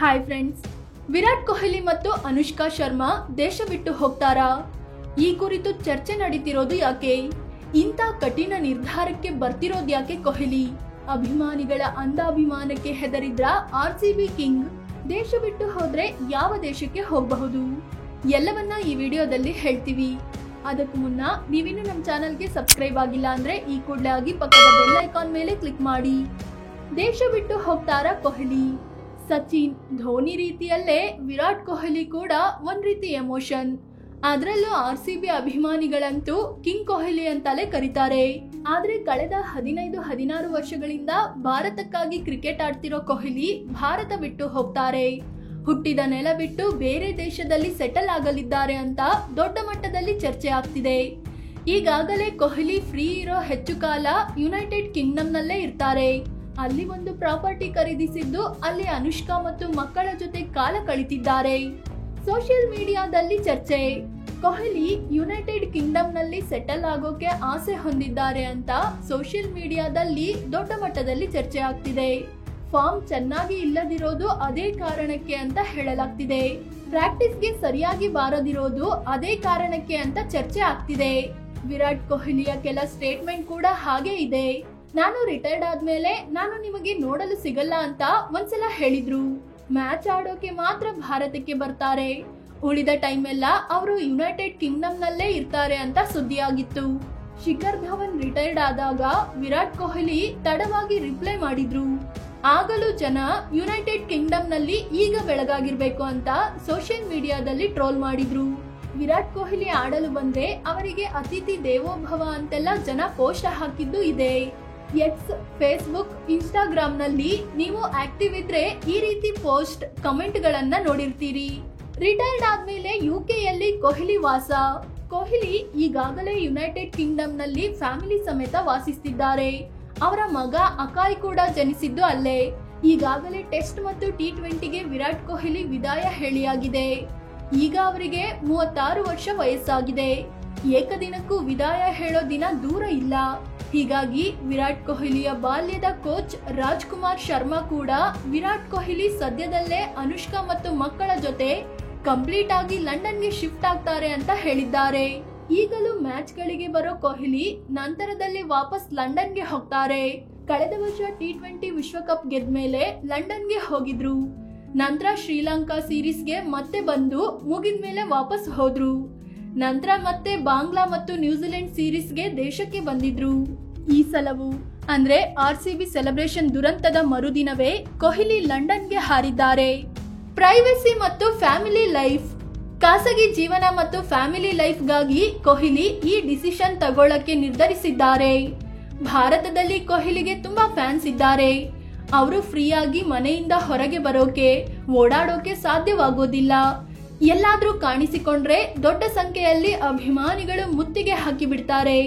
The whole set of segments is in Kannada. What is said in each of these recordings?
ಹಾಯ್ ಫ್ರೆಂಡ್ಸ್, ವಿರಾಟ್ ಕೊಹ್ಲಿ ಮತ್ತು ಅನುಷ್ಕಾ ಶರ್ಮಾ ದೇಶ ಬಿಟ್ಟು ಹೋಗ್ತಾರಾ? ಈ ಕುರಿತು ಚರ್ಚೆ ನಡೀತಿರೋದು ಯಾಕೆ? ಇಂಥ ಕಠಿಣ ನಿರ್ಧಾರಕ್ಕೆ ಬರ್ತಿರೋದು ಯಾಕೆ ಕೊಹ್ಲಿ? ಅಭಿಮಾನಿಗಳ ಅಂಧಾಭಿಮಾನಕ್ಕೆ ಹೆದರಿದ್ರ RCB ಕಿಂಗ್ ದೇಶ ಬಿಟ್ಟು ಹೋದ್ರೆ ಯಾವ ದೇಶಕ್ಕೆ ಹೋಗಬಹುದು? ಎಲ್ಲವನ್ನ ಈ ವಿಡಿಯೋದಲ್ಲಿ ಹೇಳ್ತೀವಿ. ಅದಕ್ಕೂ ಮುನ್ನ ನೀವಿನ್ನು ನಮ್ಮ ಚಾನಲ್ಗೆ ಸಬ್ಸ್ಕ್ರೈಬ್ ಆಗಿಲ್ಲ ಅಂದ್ರೆ ಈ ಕೂಡಲೇ ಆಗಿ ಪಕ್ಕದ ಬೆಲ್ ಐಕಾನ್ ಮೇಲೆ ಕ್ಲಿಕ್ ಮಾಡಿ. ದೇಶ ಬಿಟ್ಟು ಹೋಗ್ತಾರಾ ಕೊಹ್ಲಿ? ಸಚಿನ್, ಧೋನಿ ರೀತಿಯಲ್ಲೇ ವಿರಾಟ್ ಕೊಹ್ಲಿ ಕೂಡ ಒಂದ್ ರೀತಿ ಎಮೋಷನ್. ಅದರಲ್ಲೂ RCB ಅಭಿಮಾನಿಗಳಂತೂ ಕಿಂಗ್ ಕೊಹ್ಲಿ ಅಂತಲೇ ಕರೀತಾರೆ. ಆದ್ರೆ ಕಳೆದ 15-16 ವರ್ಷಗಳಿಂದ ಭಾರತಕ್ಕಾಗಿ ಕ್ರಿಕೆಟ್ ಆಡ್ತಿರೋ ಕೊಹ್ಲಿ ಭಾರತ ಬಿಟ್ಟು ಹೋಗ್ತಾರೆ. ಹುಟ್ಟಿದ ನೆಲ ಬಿಟ್ಟು ಬೇರೆ ದೇಶದಲ್ಲಿ ಸೆಟಲ್ ಆಗಲಿದ್ದಾರೆ ಅಂತ ದೊಡ್ಡ ಮಟ್ಟದಲ್ಲಿ ಚರ್ಚೆ ಆಗ್ತಿದೆ. ಈಗಾಗಲೇ ಕೊಹ್ಲಿ ಫ್ರೀ ಇರೋ ಹೆಚ್ಚು ಕಾಲ ಯುನೈಟೆಡ್ ಕಿಂಗ್ಡಮ್ನಲ್ಲೇ ಇರ್ತಾರೆ. ಅಲ್ಲಿ ಒಂದು ಪ್ರಾಪರ್ಟಿ ಖರೀದಿಸಿದ್ದು ಅಲ್ಲಿ ಅನುಷ್ಕಾ ಮತ್ತು ಮಕ್ಕಳ ಜೊತೆ ಕಾಲ ಕಳಿತಿದ್ದಾರೆ. ಸೋಷಿಯಲ್ ಮೀಡಿಯಾದಲ್ಲಿ ಚರ್ಚೆ, ಕೊಹ್ಲಿ ಯುನೈಟೆಡ್ ಕಿಂಗ್ಡಮ್ನಲ್ಲಿ ಸೆಟಲ್ ಆಗೋಕೆ ಆಸೆ ಹೊಂದಿದ್ದಾರೆ ಅಂತ ಸೋಷಿಯಲ್ ಮೀಡಿಯಾದಲ್ಲಿ ದೊಡ್ಡ ಮಟ್ಟದಲ್ಲಿ ಚರ್ಚೆ ಆಗ್ತಿದೆ. ಫಾರ್ಮ್ ಚೆನ್ನಾಗಿ ಇಲ್ಲದಿರೋದು ಅದೇ ಕಾರಣಕ್ಕೆ ಅಂತ ಹೇಳಲಾಗ್ತಿದೆ. ಪ್ರಾಕ್ಟೀಸ್ಗೆ ಸರಿಯಾಗಿ ಬಾರದಿರೋದು ಅದೇ ಕಾರಣಕ್ಕೆ ಅಂತ ಚರ್ಚೆ ಆಗ್ತಿದೆ. ವಿರಾಟ್ ಕೊಹ್ಲಿಯ ಕೆಲ ಸ್ಟೇಟ್ಮೆಂಟ್ ಕೂಡ ಹಾಗೆ ಇದೆ. ನಾನು ರಿಟೈರ್ಡ್ ಆದ್ಮೇಲೆ ನಾನು ನಿಮಗೆ ನೋಡಲು ಸಿಗಲ್ಲ ಅಂತ ಒಂದ್ಸಲ ಹೇಳಿದ್ರು. ಮ್ಯಾಚ್ ಆಡೋಕೆ ಮಾತ್ರ ಭಾರತಕ್ಕೆ ಬರ್ತಾರೆ, ಉಳಿದ ಟೈಮ್ ಎಲ್ಲ ಅವರು ಯುನೈಟೆಡ್ ಕಿಂಗ್ಡಮ್ ನಲ್ಲೇ ಇರ್ತಾರೆ ಅಂತ ಸುದ್ದಿಯಾಗಿತ್ತು. ಶಿಖರ್ ಧವನ್ ರಿಟೈರ್ಡ್ ಆದಾಗ ವಿರಾಟ್ ಕೊಹ್ಲಿ ತಡವಾಗಿ ರಿಪ್ಲೈ ಮಾಡಿದ್ರು. ಆಗಲೂ ಜನ ಯುನೈಟೆಡ್ ಕಿಂಗ್ಡಮ್ ನಲ್ಲಿ ಈಗ ಬೆಳಗಾಗಿರ್ಬೇಕು ಅಂತ ಸೋಷಿಯಲ್ ಮೀಡಿಯಾದಲ್ಲಿ ಟ್ರೋಲ್ ಮಾಡಿದ್ರು. ವಿರಾಟ್ ಕೊಹ್ಲಿ ಆಡಲು ಬಂದ್ರೆ ಅವರಿಗೆ ಅತಿಥಿ ದೇವೋಭವ ಅಂತೆಲ್ಲ ಜನ ಪೋಸ್ಟ್ ಹಾಕಿದ್ದು ಇದೆ. ಎಕ್ಸ್, ಫೇಸ್ಬುಕ್, ಇನ್ಸ್ಟಾಗ್ರಾಮ್ ನಲ್ಲಿ ನೀವು ಆಕ್ಟಿವ್ ಇದ್ರೆ ಈ ರೀತಿ ಪೋಸ್ಟ್, ಕಮೆಂಟ್ ಗಳನ್ನ ನೋಡಿರ್ತೀರಿ. ರಿಟೈರ್ಡ್ ಆದ್ಮೇಲೆ ಯುಕೆಯಲ್ಲಿ ಕೊಹ್ಲಿ ವಾಸ. ಕೊಹ್ಲಿ ಈಗಾಗಲೇ ಯುನೈಟೆಡ್ ಕಿಂಗ್ಡಮ್ ನಲ್ಲಿ ಫ್ಯಾಮಿಲಿ ಸಮೇತ ವಾಸಿಸ್ತಿದ್ದಾರೆ. ಅವರ ಮಗ ಅಕಾಯ್ ಕೂಡ ಜನಿಸಿದ್ದು ಅಲ್ಲೇ. ಈಗಾಗಲೇ ಟೆಸ್ಟ್ ಮತ್ತು T20ಗೆ ವಿರಾಟ್ ಕೊಹ್ಲಿ ವಿದಾಯ ಹೇಳಿಯಾಗಿದೆ. ಈಗ ಅವರಿಗೆ 36 ವರ್ಷ ವಯಸ್ಸಾಗಿದೆ. ಏಕದಿನಕ್ಕೂ ವಿದಾಯ ಹೇಳೋ ದಿನ ದೂರ ಇಲ್ಲ. ಹೀಗಾಗಿ ವಿರಾಟ್ ಕೊಹ್ಲಿಯ ಬಾಲ್ಯದ ಕೋಚ್ ರಾಜ್ಕುಮಾರ್ ಶರ್ಮಾ ಕೂಡ ವಿರಾಟ್ ಕೊಹ್ಲಿ ಸದ್ಯದಲ್ಲೇ ಅನುಷ್ಕಾ ಮತ್ತು ಮಕ್ಕಳ ಜೊತೆ ಕಂಪ್ಲೀಟ್ ಆಗಿ ಲಂಡನ್ಗೆ ಶಿಫ್ಟ್ ಆಗ್ತಾರೆ ಅಂತ ಹೇಳಿದ್ದಾರೆ. ಈಗಲೂ ಮ್ಯಾಚ್ ಗಳಿಗೆ ಬರೋ ಕೊಹ್ಲಿ ನಂತರದಲ್ಲಿ ವಾಪಸ್ ಲಂಡನ್ಗೆ ಹೋಗ್ತಾರೆ. ಕಳೆದ ವರ್ಷ T20 ವಿಶ್ವಕಪ್ ಗೆದ್ಮೇಲೆ ಲಂಡನ್ಗೆ ಹೋಗಿದ್ರು. ನಂತರ ಶ್ರೀಲಂಕಾ ಸೀರೀಸ್ಗೆ ಮತ್ತೆ ಬಂದು ಮುಗಿದ್ಮೇಲೆ ವಾಪಸ್ ಹೋದ್ರು. ನಂತರ ಮತ್ತೆ ಬಾಂಗ್ಲಾ ಮತ್ತು ನ್ಯೂಜಿಲೆಂಡ್ ಸೀರೀಸ್ಗೆ ದೇಶಕ್ಕೆ ಬಂದಿದ್ರು. ಈ ಸಲವು ಅಂದ್ರೆ RCB ಸೆಲೆಬ್ರೇಷನ್ ದುರಂತದ ಮರುದಿನವೇ ಕೊಹ್ಲಿ ಲಂಡನ್ಗೆ ಹಾರಿದ್ದಾರೆ. ಪ್ರೈವಸಿ ಮತ್ತು ಫ್ಯಾಮಿಲಿ ಲೈಫ್, ಖಾಸಗಿ ಜೀವನ ಮತ್ತು ಫ್ಯಾಮಿಲಿ ಲೈಫ್ಗಾಗಿ ಕೊಹ್ಲಿ ಈ ಡಿಸಿಷನ್ ತಗೊಳ್ಳಕ್ಕೆ ನಿರ್ಧರಿಸಿದ್ದಾರೆ. ಭಾರತದಲ್ಲಿ ಕೊಹ್ಲಿಗೆ ತುಂಬಾ ಫ್ಯಾನ್ಸ್ ಇದ್ದಾರೆ. ಅವರು ಫ್ರೀಯಾಗಿ ಮನೆಯಿಂದ ಹೊರಗೆ ಬರೋಕೆ, ಓಡಾಡೋಕೆ ಸಾಧ್ಯವಾಗೋದಿಲ್ಲ. ಎಲ್ಲಾದ್ರೂ ಕಾಣಿಸಿಕೊಂಡ್ರೆ ದೊಡ್ಡ ಸಂಖ್ಯೆಯಲ್ಲಿ ಅಭಿಮಾನಿಗಳು ಮುತ್ತಿಗೆ ಹಾಕಿ ಬಿಡ್ತಾರೆ.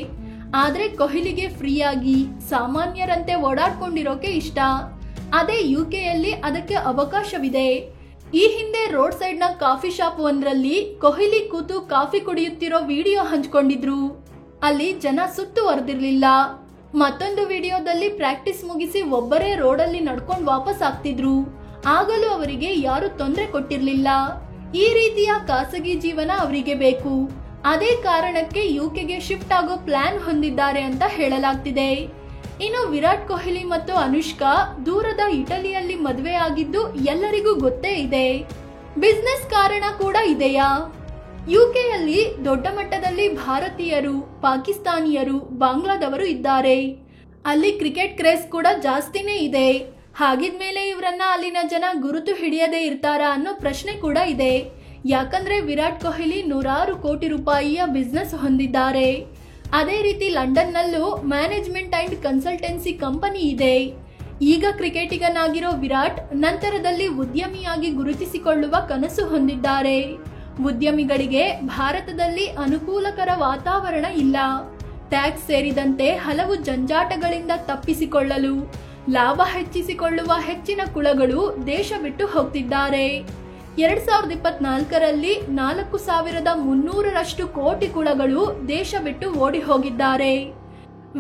ಆದ್ರೆ ಕೊಹ್ಲಿಗೆ ಫ್ರೀಯಾಗಿ ಸಾಮಾನ್ಯರಂತೆ ಓಡಾಡ್ಕೊಂಡಿರೋಕೆ ಇಷ್ಟ. ಅದೇ ಯುಕೆಯಲ್ಲಿ ಅದಕ್ಕೆ ಅವಕಾಶವಿದೆ. ಈ ಹಿಂದೆ ರೋಡ್ ಸೈಡ್ ನ ಕಾಫಿ ಶಾಪ್ ಒಂದ್ರಲ್ಲಿ ಕೊಹ್ಲಿ ಕೂತು ಕಾಫಿ ಕುಡಿಯುತ್ತಿರೋ ವಿಡಿಯೋ ಹಂಚ್ಕೊಂಡಿದ್ರು. ಅಲ್ಲಿ ಜನ ಸುತ್ತುವರೆದಿರ್ಲಿಲ್ಲ. ಮತ್ತೊಂದು ವಿಡಿಯೋದಲ್ಲಿ ಪ್ರಾಕ್ಟೀಸ್ ಮುಗಿಸಿ ಒಬ್ಬರೇ ರೋಡಲ್ಲಿ ನಡ್ಕೊಂಡು ವಾಪಸ್ ಆಗ್ತಿದ್ರು. ಆಗಲೂ ಅವರಿಗೆ ಯಾರು ತೊಂದರೆ ಕೊಟ್ಟಿರ್ಲಿಲ್ಲ. ಈ ರೀತಿಯ ಖಾಸಗಿ ಜೀವನ ಅವರಿಗೆ ಬೇಕು. ಅದೇ ಕಾರಣಕ್ಕೆ ಯುಕೆಗೆ ಶಿಫ್ಟ್ ಆಗೋ ಪ್ಲಾನ್ ಹೊಂದಿದ್ದಾರೆ ಅಂತ ಹೇಳಲಾಗ್ತಿದೆ. ಇನ್ನು ವಿರಾಟ್ ಕೊಹ್ಲಿ ಮತ್ತು ಅನುಷ್ಕಾ ದೂರದ ಇಟಲಿಯಲ್ಲಿ ಮದುವೆ ಆಗಿದ್ದು ಎಲ್ಲರಿಗೂ ಗೊತ್ತೇ ಇದೆ. ಬಿಸ್ನೆಸ್ ಕಾರಣ ಕೂಡ ಇದೆಯಾ? ಯುಕೆಯಲ್ಲಿ ದೊಡ್ಡ ಮಟ್ಟದಲ್ಲಿ ಭಾರತೀಯರು, ಪಾಕಿಸ್ತಾನಿಯರು, ಬಾಂಗ್ಲಾದವರು ಇದ್ದಾರೆ. ಅಲ್ಲಿ ಕ್ರಿಕೆಟ್ ಕ್ರೇಜ್ ಕೂಡ ಜಾಸ್ತಿನೇ ಇದೆ. ಹಾಗಿದ್ಮೇಲೆ ಇವರನ್ನ ಅಲ್ಲಿನ ಜನ ಗುರುತು ಹಿಡಿಯದೇ ಇರ್ತಾರಾ ಅನ್ನೋ ಪ್ರಶ್ನೆ ಕೂಡ ಇದೆ. ಯಾಕಂದ್ರೆ ವಿರಾಟ್ ಕೊಹ್ಲಿ 100 ಕೋಟಿ ರೂಪಾಯಿಯ ಬಿಸ್ನೆಸ್ ಹೊಂದಿದ್ದಾರೆ. ಅದೇ ರೀತಿ ಲಂಡನ್ನಲ್ಲೂ ಮ್ಯಾನೇಜ್ಮೆಂಟ್ ಅಂಡ್ ಕನ್ಸಲ್ಟೆನ್ಸಿ ಕಂಪನಿ ಇದೆ. ಈಗ ಕ್ರಿಕೆಟಿಗನಾಗಿರೋ ವಿರಾಟ್ ನಂತರದಲ್ಲಿ ಉದ್ಯಮಿಯಾಗಿ ಗುರುತಿಸಿಕೊಳ್ಳುವ ಕನಸು ಹೊಂದಿದ್ದಾರೆ. ಉದ್ಯಮಿಗಳಿಗೆ ಭಾರತದಲ್ಲಿ ಅನುಕೂಲಕರ ವಾತಾವರಣ ಇಲ್ಲ. ಟ್ಯಾಕ್ಸ್ ಸೇರಿದಂತೆ ಹಲವು ಜಂಜಾಟಗಳಿಂದ ತಪ್ಪಿಸಿಕೊಳ್ಳಲು, ಲಾಭ ಹೆಚ್ಚಿಸಿಕೊಳ್ಳುವ ಹೆಚ್ಚಿನ ಕುಳಗಳು ದೇಶ ಬಿಟ್ಟು ಹೋಗ್ತಿದ್ದಾರೆ. 2024ರಲ್ಲಿ 4300ರಷ್ಟು ಕೋಟಿ ಕುಳಗಳು ದೇಶ ಬಿಟ್ಟು ಓಡಿ ಹೋಗಿದ್ದಾರೆ.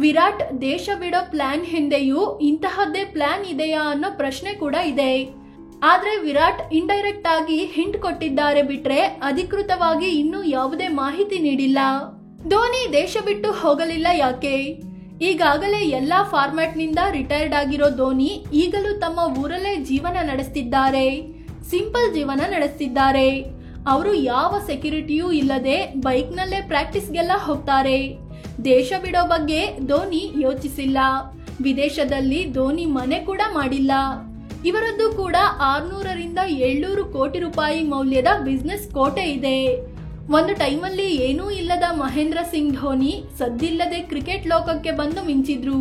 ವಿರಾಟ್ ದೇಶ ಬಿಡೋ ಪ್ಲಾನ್ ಹಿಂದೆಯೂ ಇಂತಹದ್ದೇ ಪ್ಲಾನ್ ಇದೆಯಾ ಅನ್ನೋ ಪ್ರಶ್ನೆ ಕೂಡ ಇದೆ. ಆದ್ರೆ ವಿರಾಟ್ ಇಂಡೈರೆಕ್ಟ್ ಆಗಿ ಹಿಂಟ್ ಕೊಟ್ಟಿದ್ದಾರೆ ಬಿಟ್ರೆ ಅಧಿಕೃತವಾಗಿ ಇನ್ನೂ ಯಾವುದೇ ಮಾಹಿತಿ ನೀಡಿಲ್ಲ. ಧೋನಿ ದೇಶ ಬಿಟ್ಟು ಹೋಗಲಿಲ್ಲ ಯಾಕೆ? ಈಗಾಗಲೇ ಎಲ್ಲಾ ಫಾರ್ಮ್ಯಾಟ್ ನಿಂದ ರಿಟೈರ್ಡ್ ಆಗಿರೋ ಧೋನಿ ಈಗಲೂ ತಮ್ಮ ಊರಲ್ಲೇ ಜೀವನ ನಡೆಸ್ತಿದ್ದಾರೆ. ಸಿಂಪಲ್ ಜೀವನ ನಡೆಸ್ತಿದ್ದಾರೆ. ಅವರು ಯಾವ ಸೆಕ್ಯೂರಿಟಿಯೂ ಇಲ್ಲದೆ ಬೈಕ್ ನಲ್ಲೇ ಪ್ರಾಕ್ಟೀಸ್ಗೆಲ್ಲ ಹೋಗ್ತಾರೆ. ದೇಶ ಬಿಡೋ ಬಗ್ಗೆ ಧೋನಿ ಯೋಚಿಸಿಲ್ಲ. ವಿದೇಶದಲ್ಲಿ ಧೋನಿ ಮನೆ ಕೂಡ ಮಾಡಿಲ್ಲ. ಇವರದ್ದು ಕೂಡ 600 ರಿಂದ 700 ಕೋಟಿ ರೂಪಾಯಿ ಮೌಲ್ಯದ ಬಿಸ್ನೆಸ್ ಕೋಟೆ ಇದೆ. ಒಂದು ಟೈಮಲ್ಲಿ ಏನೂ ಇಲ್ಲದ ಮಹೇಂದ್ರ ಸಿಂಗ್ ಧೋನಿ ಸದ್ದಿಲ್ಲದೆ ಕ್ರಿಕೆಟ್ ಲೋಕಕ್ಕೆ ಬಂದು ಮಿಂಚಿದ್ರು.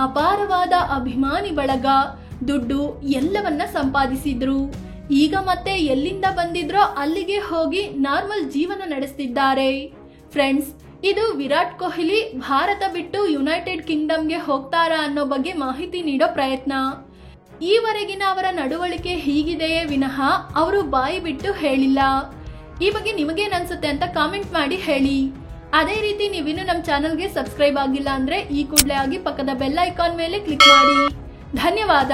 ಅಪಾರವಾದ ಅಭಿಮಾನಿ ಬಳಗ, ದುಡ್ಡು ಎಲ್ಲವನ್ನ ಸಂಪಾದಿಸಿದ್ರು. ಈಗ ಮತ್ತೆ ಎಲ್ಲಿಂದ ಬಂದಿದ್ರೋ ಅಲ್ಲಿಗೆ ಹೋಗಿ ನಾರ್ಮಲ್ ಜೀವನ ನಡೆಸ್ತಿದ್ದಾರೆ. ಫ್ರೆಂಡ್ಸ್, ಇದು ವಿರಾಟ್ ಕೊಹ್ಲಿ ಭಾರತ ಬಿಟ್ಟು ಯುನೈಟೆಡ್ ಕಿಂಗ್ಡಮ್ಗೆ ಹೋಗ್ತಾರಾ ಅನ್ನೋ ಬಗ್ಗೆ ಮಾಹಿತಿ ನೀಡೋ ಪ್ರಯತ್ನ. ಈವರೆಗಿನ ಅವರ ನಡವಳಿಕೆ ಹೀಗಿದೆಯೇ ವಿನಃ ಅವರು ಬಾಯಿ ಬಿಟ್ಟು ಹೇಳಿಲ್ಲ. ಈ ಬಗ್ಗೆ ನಿಮಗೇನನ್ಸುತ್ತೆ ಅಂತ ಕಾಮೆಂಟ್ ಮಾಡಿ ಹೇಳಿ. ಅದೇ ರೀತಿ ನೀವಿನ್ನು ನಮ್ಮ ಚಾನಲ್ಗೆ ಸಬ್ಸ್ಕ್ರೈಬ್ ಆಗಿಲ್ಲ ಅಂದ್ರೆ ಈ ಕೂಡಲೇ ಆಗಿ ಪಕ್ಕದ ಬೆಲ್ ಐಕಾನ್ ಮೇಲೆ ಕ್ಲಿಕ್ ಮಾಡಿ. ಧನ್ಯವಾದ.